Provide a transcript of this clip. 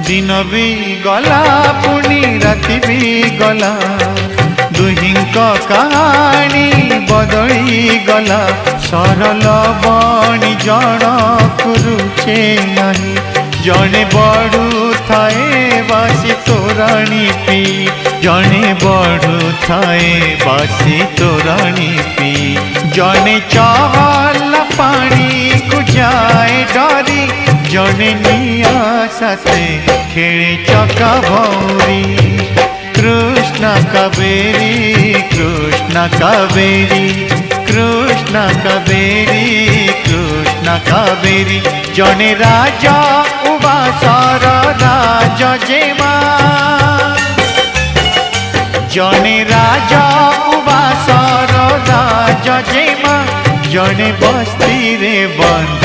दिन भी गला पुणी राति भी गला दुहिंक कहानी बदली गला सरल बणी जनक रुचे नहीं जने बड़ू थाए बासी तोराणी पी जने बड़ू थाए बासी तोराणी पी जने चहल पानी को जाए डरी जने निया साथे खेले चका भौरी कृष्ण कावेरी कृष्ण कावेरी कृष्ण कावेरी कृष्ण कावेरी जने राजा उबासर राज जेमा जने राजा उबासर राज जेमा जने बस्ती रे बंद